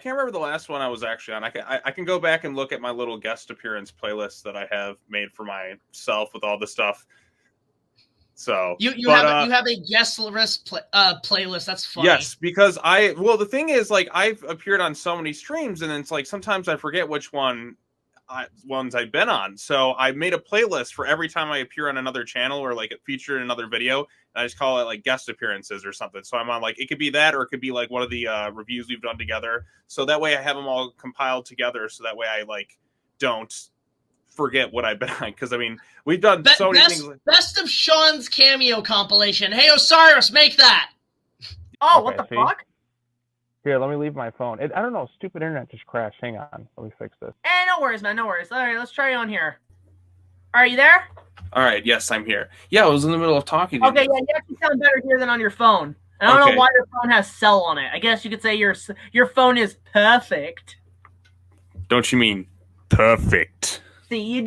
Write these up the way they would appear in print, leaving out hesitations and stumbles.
can't remember the last one I was actually on. I can go back and look at my little guest appearance playlist that I have made for myself with all the stuff. So you have a guest list playlist. That's funny. Yes, because the thing is, like, I've appeared on so many streams, and it's like sometimes I forget which ones I've been on. So I made a playlist for every time I appear on another channel or like it featured in another video. And I just call it like guest appearances or something. So I'm on like, it could be that, or it could be like one of the reviews we've done together. So that way I have them all compiled together. So that way I like don't forget what I've been on. Because I mean, we've done so many things. Best of Sean's cameo compilation. Hey, Osiris, make that. Oh, okay, what the fuck? Here, let me leave my phone. I don't know. Stupid internet just crashed. Hang on. Let me fix this. No worries, man. No worries. All right, let's try on here. Are you there? All right. Yes, I'm here. Yeah, I was in the middle of talking. Okay, yeah, you actually sound better here than on your phone. And I don't know why your phone has cell on it. I guess you could say your phone is perfect. Don't you mean perfect? See,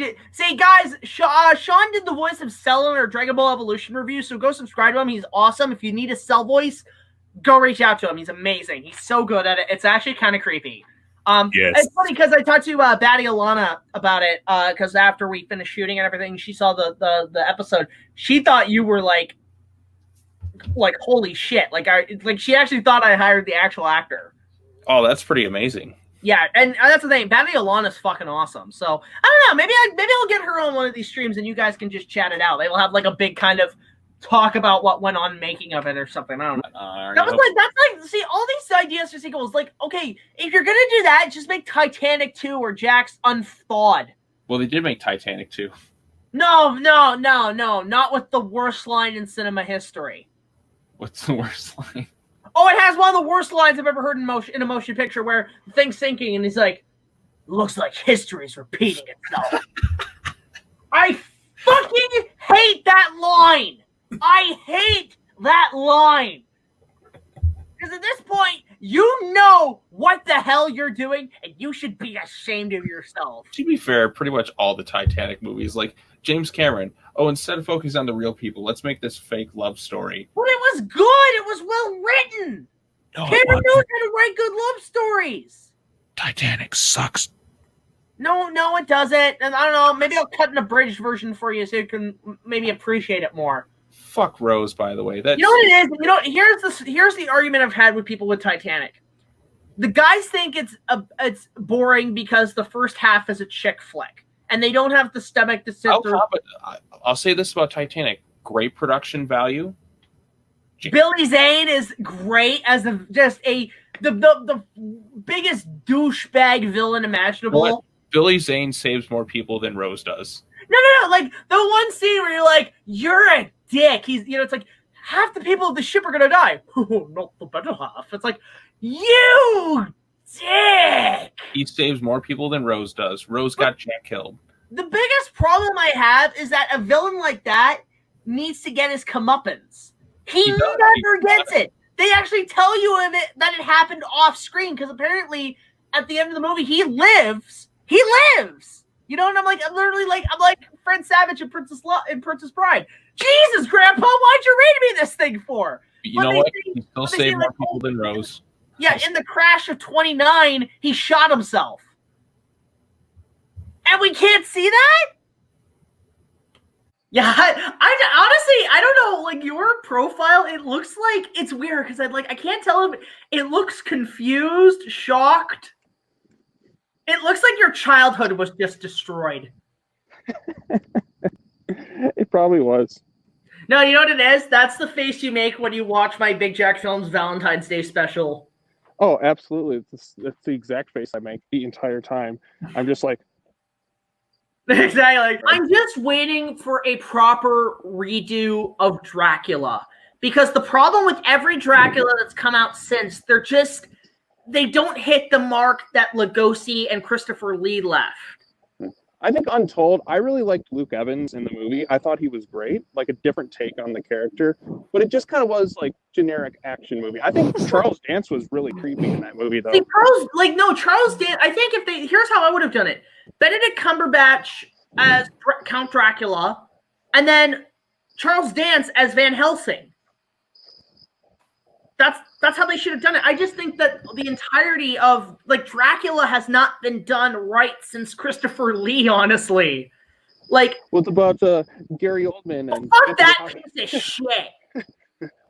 guys, Sean did the voice of Cell in our Dragon Ball Evolution review, so go subscribe to him. He's awesome. If you need a Cell voice, go reach out to him. He's amazing. He's so good at it. It's actually kind of creepy. Yes. It's funny because I talked to Batty Alana about it because after we finished shooting and everything, she saw the episode. She thought you were like holy shit. Like she actually thought I hired the actual actor. Oh, that's pretty amazing. Yeah, and that's the thing. Batty Alana's fucking awesome. So I don't know. Maybe I'll get her on one of these streams and you guys can just chat it out. They will have like a big kind of talk about what went on making of it or something. I don't know. That's like see all these ideas for sequels. Like, okay, if you're gonna do that, just make Titanic 2 or Jack's Unthawed. Well, they did make Titanic 2. No, not with the worst line in cinema history. What's the worst line? Oh, it has one of the worst lines I've ever heard in a motion picture, where the thing's sinking and he's like, "Looks like history's repeating itself." I fucking hate that line. I hate that line. Because at this point, you know what the hell you're doing, and you should be ashamed of yourself. To be fair, pretty much all the Titanic movies, like James Cameron, instead of focusing on the real people, let's make this fake love story. But it was good. It was well written. No, Cameron knows how to write good love stories. Titanic sucks. No, it doesn't. And I don't know, maybe I'll cut an abridged version for you so you can maybe appreciate it more. Fuck Rose, by the way. That's... You know what it is? You know, here's the argument I've had with people with Titanic. The guys think it's boring because the first half is a chick flick, and they don't have the stomach to sit through. I'll say this about Titanic: great production value. Billy Zane is great as the biggest douchebag villain imaginable. What? Billy Zane saves more people than Rose does. No. Like the one scene where you're like, "You're a dick." It's like half the people of the ship are gonna die. Not the better half. It's like, you dick. He saves more people than Rose does. Rose got Jack killed. The biggest problem I have is that a villain like that needs to get his comeuppance. He never gets it. They actually tell you that it happened off screen because apparently at the end of the movie he lives. He lives. You know, and I'm like Fred Savage in Princess Bride. Jesus, Grandpa, why'd you read me this thing for? You know what? He still saved more people than Rose. Yeah, in the crash of 29, he shot himself. And we can't see that? Yeah, I honestly, I don't know, like, your profile, it looks like, it's weird, because I can't tell if it looks confused, shocked. It looks like your childhood was just destroyed. It probably was. No, you know what it is? That's the face you make when you watch my Big Jack Films Valentine's Day special. Oh, absolutely. That's the exact face I make the entire time. I'm just like... Exactly. I'm just waiting for a proper redo of Dracula. Because the problem with every Dracula that's come out since, they don't hit the mark that Lugosi and Christopher Lee left. I think Untold, I really liked Luke Evans in the movie. I thought he was great, like a different take on the character. But it just kind of was like generic action movie. I think Charles Dance was really creepy in that movie, though. See, Charles Dance, I think here's how I would have done it. Benedict Cumberbatch as Count Dracula, and then Charles Dance as Van Helsing. that's how they should have done it. I just think that the entirety of like Dracula has not been done right since Christopher Lee, honestly. Like, what about Gary Oldman and fuck that piece of shit.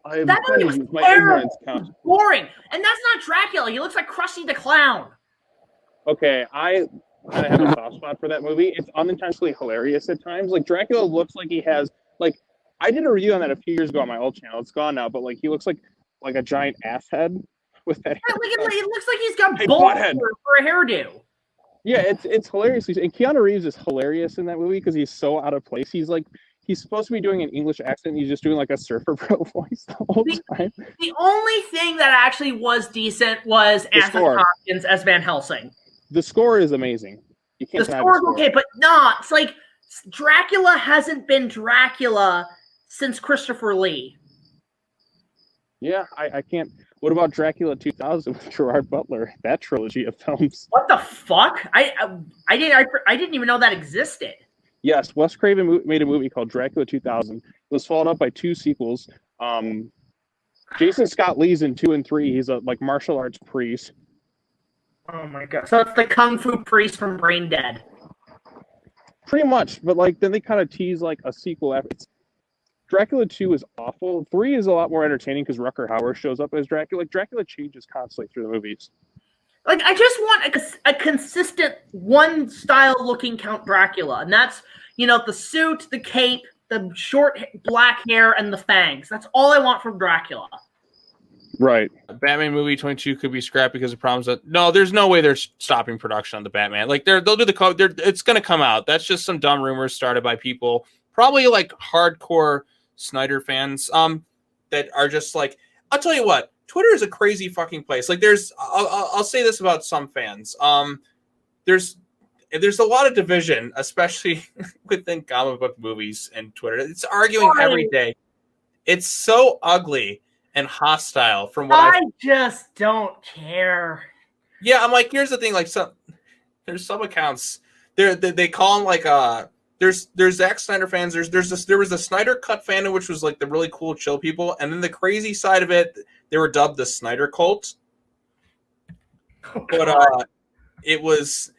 I am That movie cleansed was with my terrible. ignorance count. Boring, and that's not Dracula. He looks like Krusty the Clown. Okay, I kind of have a soft spot for that movie. It's unintentionally hilarious at times. Like Dracula looks like he has like I did a review on that a few years ago on my old channel. It's gone now, but like he looks like a giant ass head with that. It looks like he's got Hey, balls butthead. for a hairdo. Yeah, it's hilarious. And Keanu Reeves is hilarious in that movie because he's so out of place. He's supposed to be doing an English accent. He's just doing like a surfer bro voice the whole time. The only thing that actually was decent was Anthony Hopkins as Van Helsing. The score is amazing. You can't The score is okay, but not. It's like Dracula hasn't been Dracula since Christopher Lee. Yeah, I can't. What about Dracula 2000 with Gerard Butler? That trilogy of films. What the fuck? I didn't even know that existed. Yes, Wes Craven made a movie called Dracula 2000. It was followed up by 2 sequels. Jason Scott Lee's in 2 and 3. He's a like martial arts priest. Oh my god! So it's the kung fu priest from Brain Dead. Pretty much, but like then they kind of tease like a sequel after. Dracula 2 is awful. 3 is a lot more entertaining because Rutger Hauer shows up as Dracula. Like Dracula changes constantly through the movies. Like I just want a consistent one style looking Count Dracula, and that's the suit, the cape, the short black hair, and the fangs. That's all I want from Dracula. Right. Batman movie 22 could be scrapped because of problems that no, there's no way they're stopping production on the Batman. Like they'll do it's going to come out. That's just some dumb rumors started by people, probably like hardcore Snyder fans that are just like, I'll tell you what, Twitter is a crazy fucking place. Like I'll say this about some fans. There's a lot of division, especially within comic book movies and Twitter. It's arguing every day. It's so ugly and hostile from what I just don't care. Yeah, I'm like, here's the thing, like there's some accounts they call them like there's Zack Snyder fans, there was a Snyder Cut fandom, which was like the really cool chill people, and then the crazy side of it, they were dubbed the Snyder cult. But it was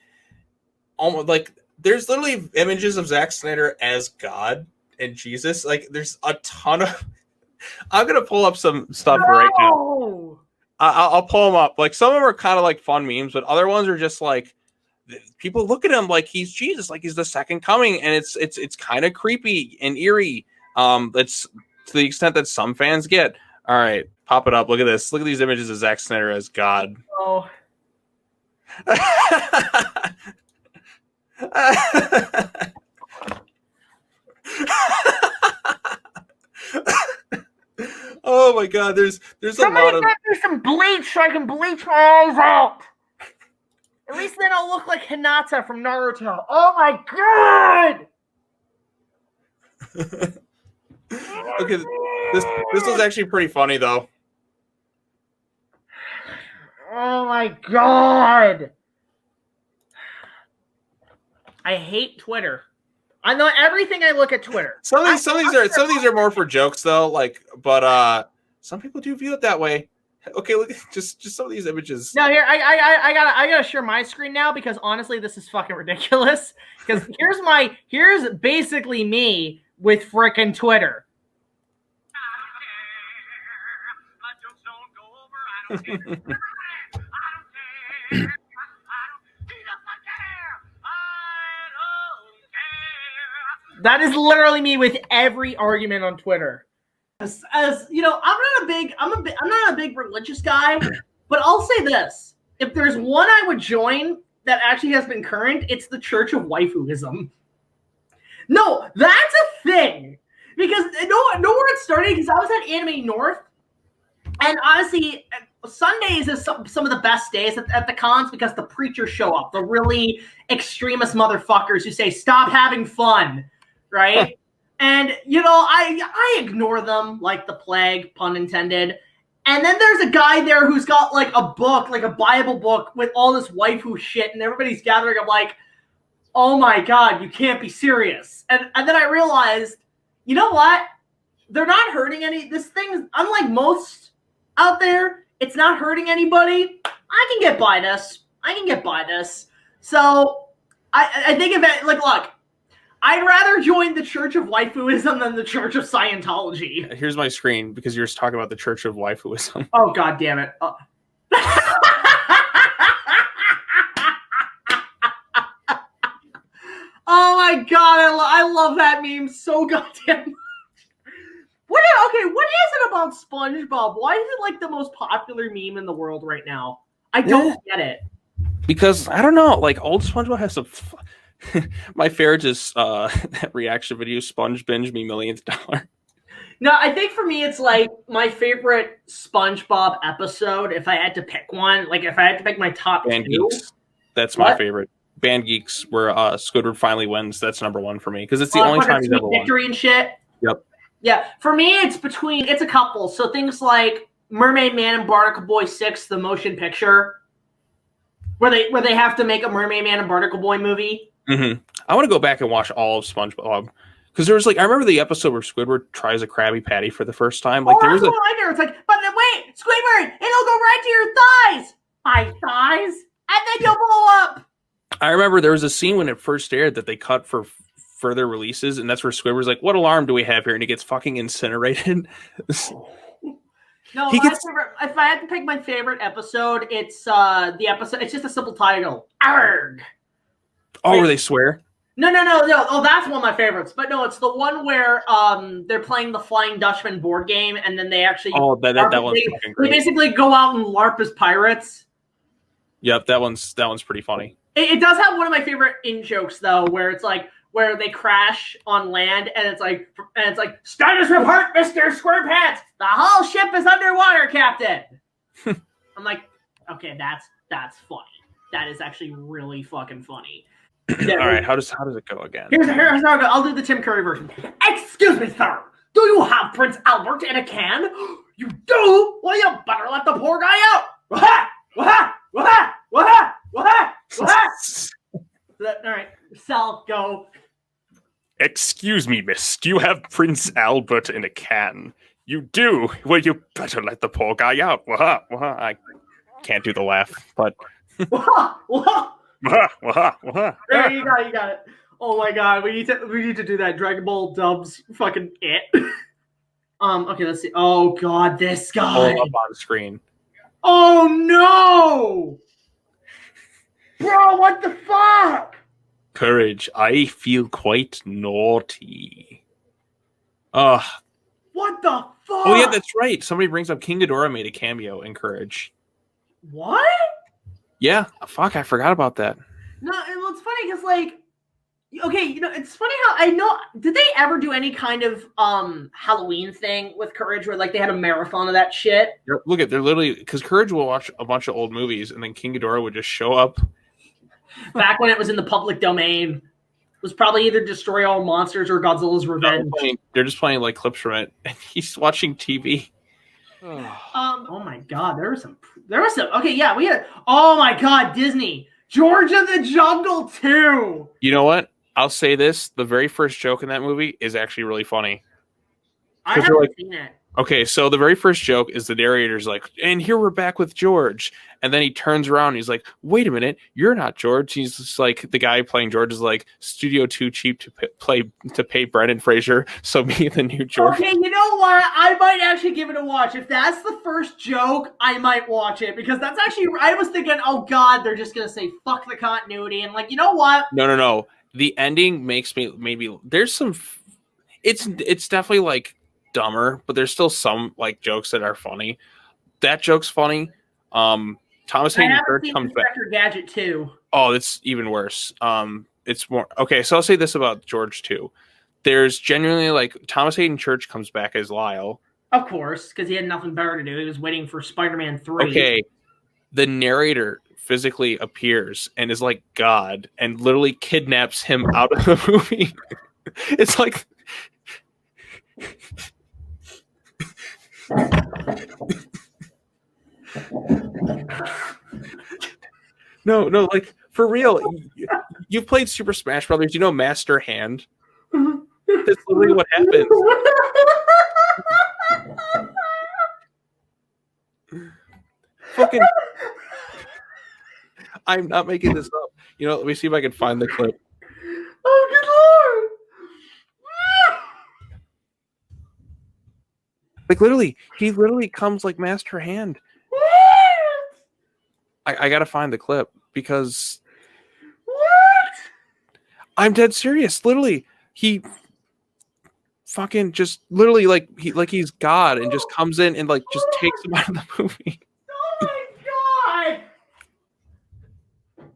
almost like there's literally images of Zack Snyder as God and Jesus. Like there's a ton of I'm gonna pull up some stuff right now. I'll pull them up. Like some of them are kind of like fun memes, but other ones are just like people look at him like he's Jesus, like he's the second coming, and it's kind of creepy and eerie. It's to the extent that some fans get. All right, pop it up. Look at this. Look at these images of Zack Snyder as God. Oh. Oh my god, there's Somebody a lot of get me some bleach so I can bleach my eyes out. At least then I'll look like Hinata from Naruto. Oh my god! Okay, this was actually pretty funny though. Oh my god! I hate Twitter. I know everything. I look at Twitter. Some of these are more for jokes though. Like, but some people do view it that way. Okay, look, just some of these images. No, here I gotta share my screen now because honestly, this is fucking ridiculous. Because here's basically me with frickin' Twitter. That is literally me with every argument on Twitter. As you know, I'm not a big religious guy, but I'll say this: if there's one I would join that actually has been current, it's the Church of Waifuism. No, that's a thing because know where it started. Because I was at Anime North, and honestly, Sundays is some of the best days at the cons because the preachers show up, the really extremist motherfuckers who say stop having fun. Right? And, I ignore them like the plague, pun intended. And then there's a guy there who's got like a book, like a Bible book with all this waifu shit, and everybody's gathering. I'm like, oh my God, you can't be serious. And then I realized, you know what? They're not hurting any. This thing, unlike most out there. It's not hurting anybody. I can get by this. So I think of it like, look, I'd rather join the Church of Waifuism than the Church of Scientology. Here's my screen because you're just talking about the Church of Waifuism. Oh, God damn it. Oh. Oh my God, I love that meme so goddamn much. What is it about SpongeBob? Why is it like the most popular meme in the world right now? I don't get it. Because I don't know, like old SpongeBob has some. My favorite is that reaction video, Sponge Binge Me Millionth Dollar. No, I think for me it's like my favorite SpongeBob episode. If I had to pick one, like if I had to pick my top Band two, Geeks. That's my favorite. Band Geeks, where Squidward finally wins. That's number one for me because it's the only time he's ever won. Victory and shit. Yep. Yeah, for me it's a couple. So things like Mermaid Man and Barnacle Boy 6, the motion picture, where they have to make a Mermaid Man and Barnacle Boy movie. Mm-hmm. I want to go back and watch all of SpongeBob because there was like I remember the episode where Squidward tries a Krabby Patty for the first time. Like there was a it's like, but wait, Squidward, it'll go right to your thighs, my thighs, and then you'll blow up. I remember there was a scene when it first aired that they cut for further releases, and that's where Squidward's like, "What alarm do we have here?" And he gets fucking incinerated. No, if I had to pick my favorite episode, it's the episode. It's just a simple title. Arg. Oh, where they swear? No. Oh, that's one of my favorites. But no, it's the one where they're playing the Flying Dutchman board game, and then they actually that one's fucking great. They basically go out and LARP as pirates. Yep, that one's pretty funny. It does have one of my favorite in jokes though, where it's like where they crash on land, and it's like status report, Mr. SquarePants. The whole ship is underwater, Captain. I'm like, okay, that's funny. That is actually really fucking funny. All right, how does it go again? Here's how it goes. I'll do the Tim Curry version. Excuse me, sir. Do you have Prince Albert in a can? You do? Well, you better let the poor guy out. Wah-ha! Wah-ha! Wah-ha! Wah-ha! Wah-ha! Wah-ha! All right, Sal, go. Excuse me, miss. Do you have Prince Albert in a can? You do? Well, you better let the poor guy out. Wah-ha! Wah-ha! I can't do the laugh, but... Wah-ha! Wah-ha! Wah-ha! There, you got it. Oh my God, we need to do that Dragon Ball Dubs fucking it. Okay, let's see. Oh God, this guy. Hold up on screen. Oh no, bro! What the fuck? Courage. I feel quite naughty. What the fuck? Oh yeah, that's right. Somebody brings up King Ghidorah made a cameo in Courage. What? Yeah, fuck, I forgot about that. No, it's funny because, like, okay, it's funny how I know. Did they ever do any kind of Halloween thing with Courage where, like, they had a marathon of that shit? Look at, they're literally, because Courage will watch a bunch of old movies, and then King Ghidorah would just show up. Back when it was in the public domain. It was probably either Destroy All Monsters or Godzilla's Revenge. They're just playing, like, clips from it, and he's watching TV. Oh my God, there was some. Okay, yeah, we had. Oh my God, Disney, George of the Jungle 2. You know what? I'll say this: the very first joke in that movie is actually really funny. I haven't seen it. Okay, so the very first joke is the narrator's like, and here we're back with George. And then he turns around and he's like, wait a minute, you're not George. He's just like, the guy playing George is like, studio too cheap to pay Brendan Fraser. So me, the new George. Okay, you know what? I might actually give it a watch. If that's the first joke, I might watch it. Because that's actually, I was thinking, oh God, they're just going to say, fuck the continuity. And like, you know what? No. The ending makes me, maybe, there's some, it's definitely like, dumber, but there's still some like jokes that are funny. That joke's funny. Thomas Hayden Church comes back. Inspector Gadget 2. Oh, it's even worse. It's more okay. So I'll say this about George too. There's genuinely like Thomas Hayden Church comes back as Lyle. Of course, because he had nothing better to do. He was waiting for Spider-Man 3. Okay, the narrator physically appears and is like God and literally kidnaps him out of the movie. It's like. No, like for real. You've played Super Smash Brothers. You know Master Hand. That's literally what happens. fucking. I'm not making this up. You know, let me see if I can find the clip. Oh, good lord! Like literally, he literally comes like Master Hand. I gotta find the clip because What? I'm dead serious. Literally, he fucking just literally he's God and just comes in and like just takes him out of the movie. Oh my god!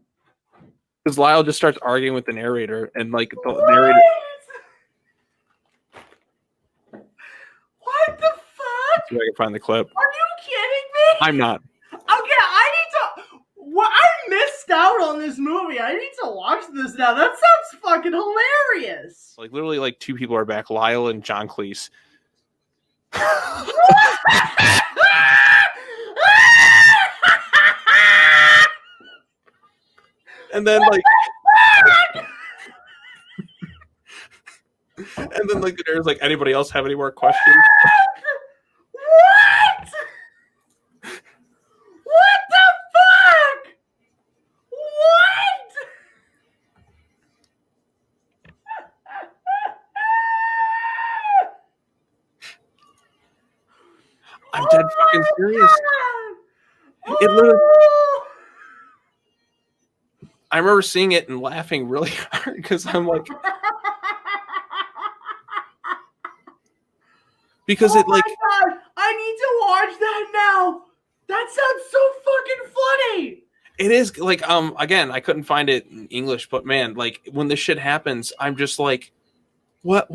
Because Lyle just starts arguing with the narrator and like the narrator. What the fuck? See if I can find the clip. Are you kidding me? I'm not. Okay, I need to. Well, I missed out on this movie. I need to watch this now. That sounds fucking hilarious. Like literally, like two people are back, Lyle and John Cleese. And then like, and then like there's like, anybody else have any more questions? What? What the fuck? What? I'm dead fucking serious. It literally. I remember seeing it and laughing really hard because I'm like, because it like, God, I need to watch that now. That sounds so fucking funny. it is like, again, I couldn't find it in English, but man, like when this shit happens, I'm just like, what?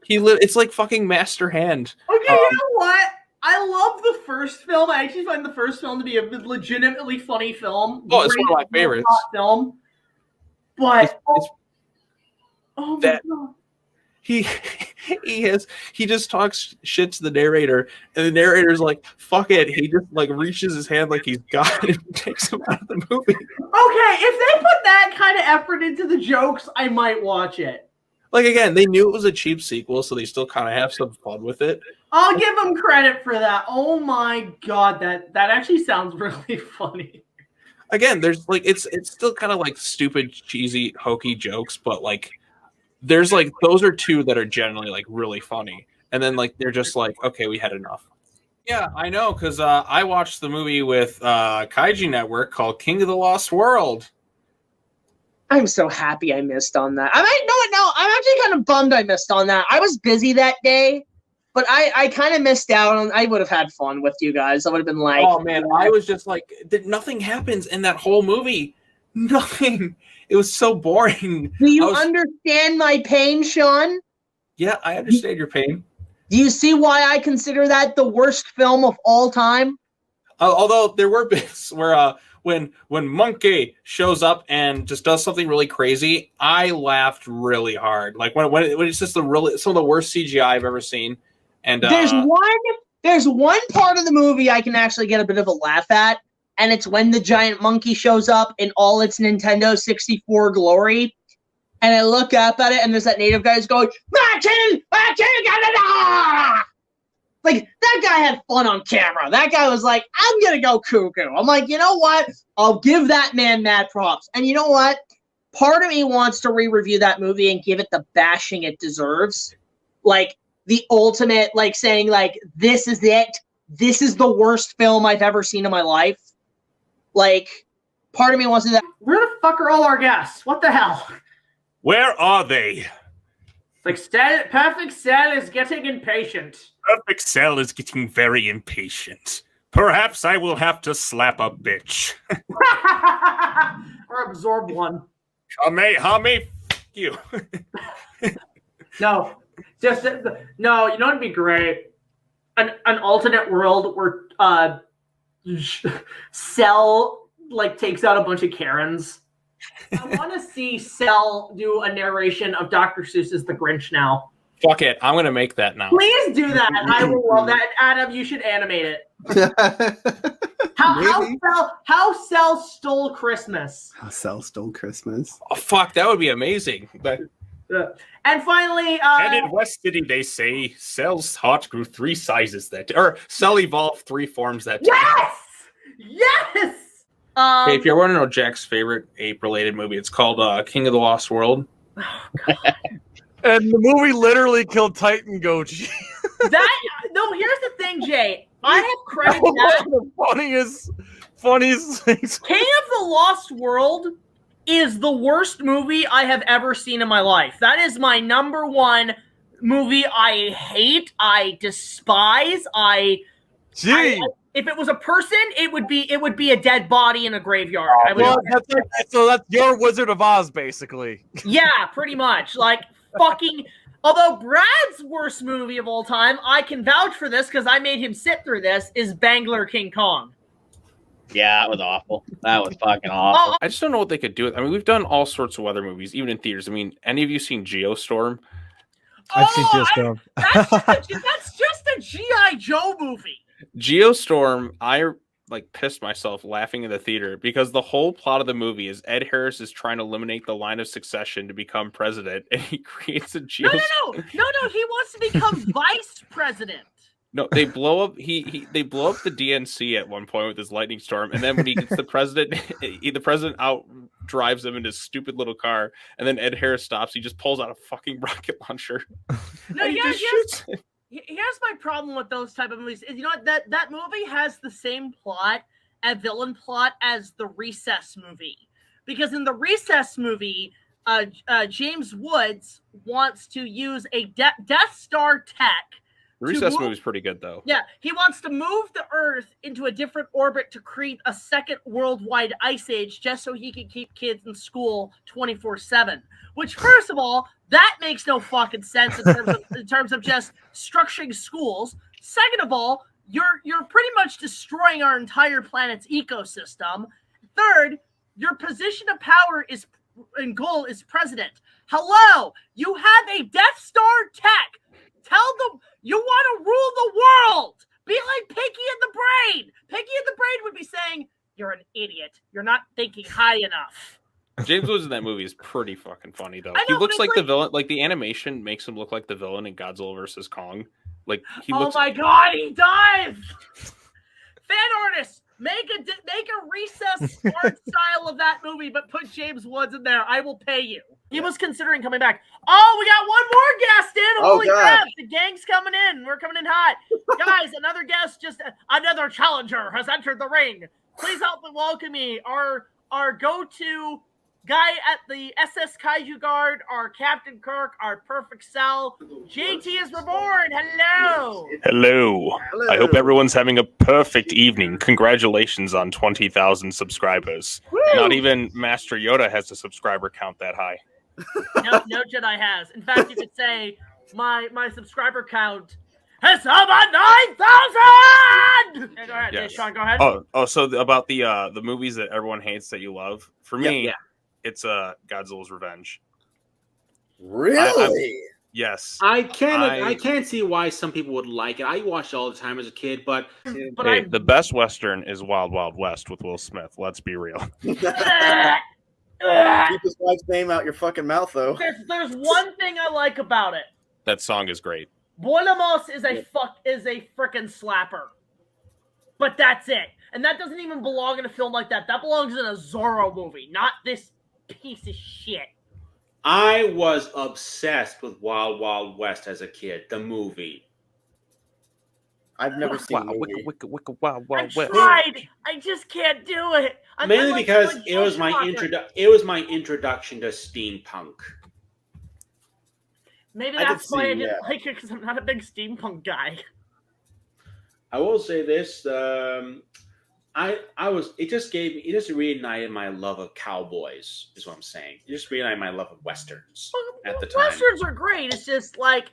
It's like fucking Master Hand. Okay, you know what? I love the first film. I actually find the first film to be a legitimately funny film. Oh, it's one of my favorites. Film. But it's oh my that- god. He just talks shit to the narrator, and the narrator's like, fuck it. He just like reaches his hand like he's God and takes him out of the movie. Okay, if they put that kind of effort into the jokes, I might watch it. Like again, they knew it was a cheap sequel, so they still kind of have some fun with it. I'll give them credit for that. Oh my god, that actually sounds really funny. Again, there's like it's still kind of like stupid, cheesy, hokey jokes, but like there's like those are two that are generally like really funny, and then like they're just like, okay, we had enough. Yeah, I know, because I watched the movie with Kaiji Network called King of the Lost World. I'm so happy I missed on that. I'm actually kind of bummed I missed on that. I was busy that day, but I kind of missed out on. I would have had fun with you guys. I would have been like, oh man, I was just like, nothing happens in that whole movie. Nothing. It was so boring. do you understand my pain, Sean? Yeah, I understand your pain. Do you see why I consider that the worst film of all time? Although there were bits where when Monkey shows up and just does something really crazy, I laughed really hard. Like when it's just some of the worst CGI I've ever seen. And there's one part of the movie I can actually get a bit of a laugh at, and it's when the giant monkey shows up in all its Nintendo 64 glory. And I look up at it, and there's that native guy who's going, Martin! Like, that guy had fun on camera. That guy was like, I'm going to go cuckoo. I'm like, you know what? I'll give that man mad props. And you know what? Part of me wants to re-review that movie and give it the bashing it deserves. Like, the ultimate, like, saying, like, this is it. This is the worst film I've ever seen in my life. Like, part of me wants to do that. Where the fuck are all our guests? What the hell? Where are they? Like, Perfect Cell is getting impatient. Perfect Cell is getting very impatient. Perhaps I will have to slap a bitch. Or absorb one. Hame, f*** you. No. Just, no, you know what would be great? An alternate world where Cell, like, takes out a bunch of Karens. I want to see Cell do a narration of Dr. Seuss's The Grinch now. fuck it, I'm gonna make that now. Please do that. I will love that. Adam, you should animate it. How Cell stole Christmas. How Cell stole Christmas. Oh fuck, that would be amazing. But And finally, And in West City, they say cells hot grew 3 sizes or cell evolved 3 forms that yes, yes. Hey, if you want to know Jack's favorite ape-related movie, it's called King of the Lost World. And the movie literally killed Titan Goji. No, here's the thing, Jay. I have credit that the funniest things. King of the Lost World is the worst movie I have ever seen in my life. That is my number one movie I hate, I despise, if it was a person, it would be a dead body in a graveyard. That's your Wizard of Oz, basically. Yeah, pretty much. Like, fucking... Although Brad's worst movie of all time, I can vouch for this because I made him sit through this, is Bangler King Kong. Yeah, that was awful. That was fucking awful. I just don't know what they could do. I mean, we've done all sorts of weather movies, even in theaters. I mean, any of you seen Geostorm? I've seen Geostorm. That's just a G.I. Joe movie. Geostorm, I pissed myself laughing in the theater because the whole plot of the movie is Ed Harris is trying to eliminate the line of succession to become president, and he creates a Geostorm. No, he wants to become vice president. No, they blow up. They blow up the DNC at one point with his lightning storm, and then when he gets the president, the president out drives him in his stupid little car, and then Ed Harris stops. He just pulls out a fucking rocket launcher. No, and he just shoots it. Here's my problem with those type of movies. You know what? That movie has the same plot, a villain plot, as the Recess movie. Because in the Recess movie, James Woods wants to use a Death Star tech. The Recess movie's pretty good, though. Yeah, he wants to move the Earth into a different orbit to create a second worldwide ice age just so he can keep kids in school 24/7. Which, first of all, that makes no fucking sense in terms of just structuring schools. Second of all, you're pretty much destroying our entire planet's ecosystem. Third, your position of power and goal is president. Hello, you have a Death Star tech. Tell them you want to rule the world. Be like Pinky and the Brain. Pinky and the Brain would be saying, "You're an idiot. You're not thinking high enough." James Woods in that movie is pretty fucking funny, though. Know, he looks like the villain. Like, the animation makes him look like the villain in Godzilla vs. Kong. Like, he looks. Oh my god, he does! Fan artists, make a Recess art style of that movie, but put James Woods in there. I will pay you. He was considering coming back. Oh, we got one more guest in. Holy crap! The gang's coming in. We're coming in hot, guys. Another guest, another challenger has entered the ring. Please help me welcome me, our go-to guy at the SS Kaiju Guard, our Captain Kirk, our Perfect Cell. JT is reborn. Hello. Hello. I hope everyone's having a perfect evening. Congratulations on 20,000 subscribers. Woo! Not even Master Yoda has a subscriber count that high. No Jedi has. In fact, you could say my subscriber count has about 9,000. Go ahead, Yes. Sean. Go ahead. Oh, so about the movies that everyone hates that you love. For me, it's Godzilla's Revenge. Really? Yes. I can't see why some people would like it. I watched it all the time as a kid, but the best Western is Wild Wild West with Will Smith. Let's be real. Keep his wife's name out your fucking mouth, though. There's one thing I like about it. That song is great. Boilamos is a frickin' slapper. But that's it. And that doesn't even belong in a film like that. That belongs in a Zorro movie, not this piece of shit. I was obsessed with Wild Wild West as a kid, the movie. I've never seen the movie. Wild I West. tried. I just can't do it. Mainly because it was my introduction to steampunk. Maybe I that's could why I see, didn't yeah. like it, because I'm not a big steampunk guy. I will say this: it just reignited my love of cowboys. Is what I'm saying. It just reignited my love of westerns at the time. Westerns are great. It's just like,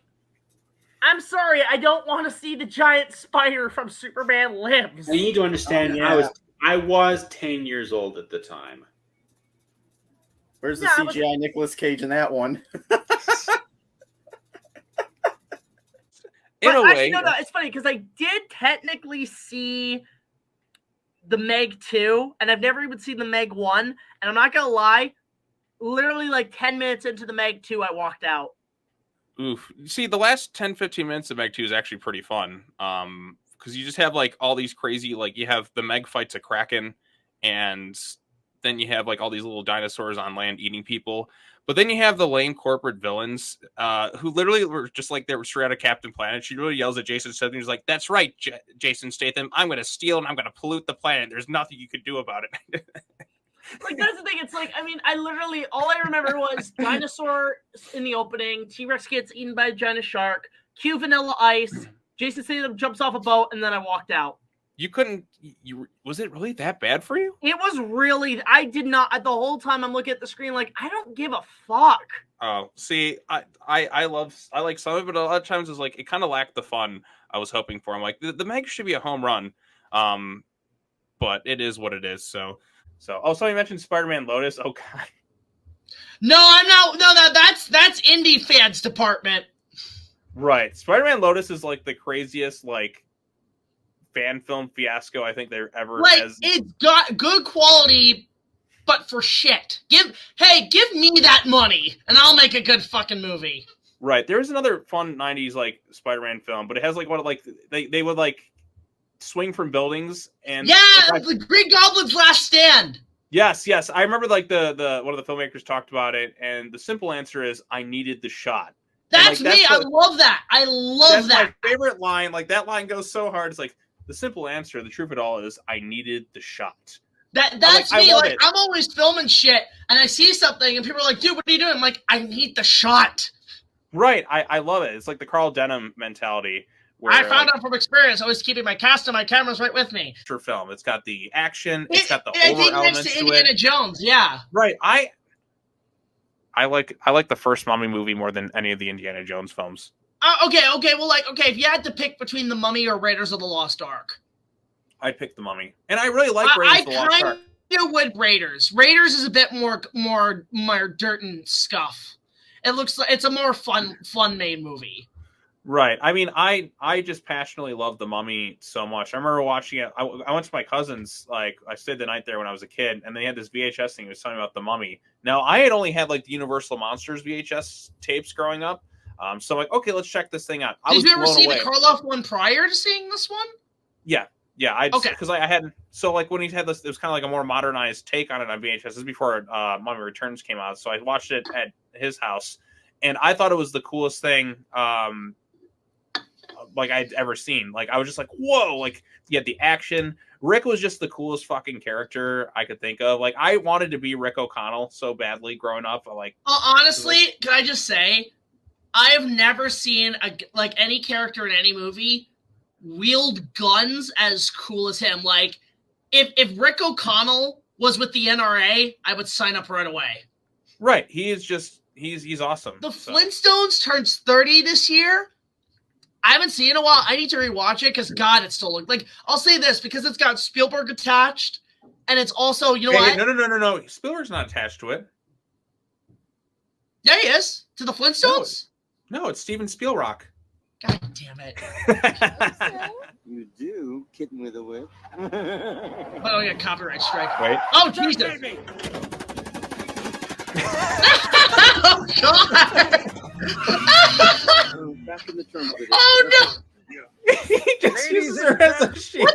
I'm sorry, I don't want to see the giant spider from Superman Lives. And you need to understand, I was 10 years old at the time. Where's the CGI Nicolas Cage in that one? In a actually, way, no, it's funny because I did technically see the Meg 2, and I've never even seen the Meg 1. And I'm not gonna lie, literally like 10 minutes into the Meg 2, I walked out. Oof. See, the last 10, 15 minutes of Meg 2 is actually pretty fun. Because you just have like all these crazy, like you have the Meg fights a Kraken, and then you have like all these little dinosaurs on land eating people. But then you have the lame corporate villains who literally were just like they were straight out of Captain Planet. She really yells at Jason Statham. He's like, "That's right, Jason Statham. I'm going to steal and I'm going to pollute the planet. There's nothing you could do about it." Like, that's the thing. It's like, I mean, I literally, all I remember was dinosaur in the opening, T-Rex gets eaten by a giant shark, cue Vanilla Ice, Jason Statham jumps off a boat, and then I walked out. You couldn't. Was it really that bad for you? It was really. I did not. The whole time I'm looking at the screen, like I don't give a fuck. Oh, see, I like some of it, but a lot of times it's like it kind of lacked the fun I was hoping for. I'm like the Meg should be a home run, but it is what it is. So. Oh, somebody mentioned Spider-Man Lotus. Oh God. No, I'm not. No, that's indie fans department. Right, Spider-Man Lotus is like the craziest like fan film fiasco I think there ever has. It's got good quality, but for shit. Give me that money, and I'll make a good fucking movie. Right, there's another fun '90s like Spider-Man film, but it has like what like they would like swing from buildings and the Green Goblin's Last Stand. Yes, I remember like the one of the filmmakers talked about it, and the simple answer is I needed the shot. That's me. I love that. I love that. My favorite line. Like that line goes so hard. It's like the simple answer, the truth of it all is I needed the shot. That's me. Like I'm always filming shit, and I see something, and people are like, "Dude, what are you doing?" I'm like, "I need the shot." Right. I love it. It's like the Carl Denham mentality. Where, I found out from experience. Always keeping my cast and my cameras right with me. For film, it's got the action. It's got the I horror think elements next to to Indiana it. Jones. Yeah. Right. I like the first Mummy movie more than any of the Indiana Jones films. Okay. Well, if you had to pick between the Mummy or Raiders of the Lost Ark, I'd pick the Mummy, and I really like Raiders of the Lost Ark. I kind of would Raiders. Raiders is a bit more dirt and scuff. It looks like it's a more fun made movie. Right. I mean, I just passionately love the Mummy so much. I remember watching it. I went to my cousin's. Like, I stayed the night there when I was a kid, and they had this VHS thing that was telling me about the Mummy. Now, I had only had like the Universal Monsters VHS tapes growing up. So I'm like, okay, let's check this thing out. Did you ever see the Karloff one prior to seeing this one? Yeah. Okay. Because I hadn't. So like when he had this, it was kind of like a more modernized take on it on VHS. This is before Mummy Returns came out. So I watched it at his house, and I thought it was the coolest thing. Like I'd ever seen. Like I was just like, whoa! Like you had the action. Rick was just the coolest fucking character I could think of. Like I wanted to be Rick O'Connell so badly growing up. Honestly, can I just say, I have never seen any character in any movie wield guns as cool as him. Like if Rick O'Connell was with the NRA, I would sign up right away. Right. He is just he's awesome. The Flintstones turns 30 this year. I haven't seen it in a while. I need to rewatch it because God, it still looks like. I'll say this because it's got Spielberg attached, and it's also what? No. Spielberg's not attached to it. Yeah, he is to the Flintstones. No, it's Steven Spielrock. God damn it! You do, kitten with a whip. Oh, yeah, copyright strike. Wait. Oh, Jesus! Oh God! Back in the trunk with it. Oh no! He just uses her as a shield.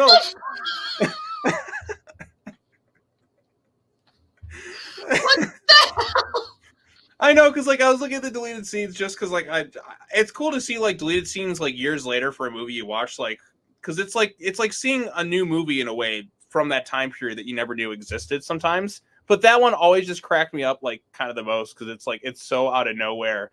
What the hell? I know, because like I was looking at the deleted scenes just because like it's cool to see like deleted scenes like years later for a movie you watch, like because it's like seeing a new movie in a way from that time period that you never knew existed sometimes. But that one always just cracked me up like kind of the most because it's like it's so out of nowhere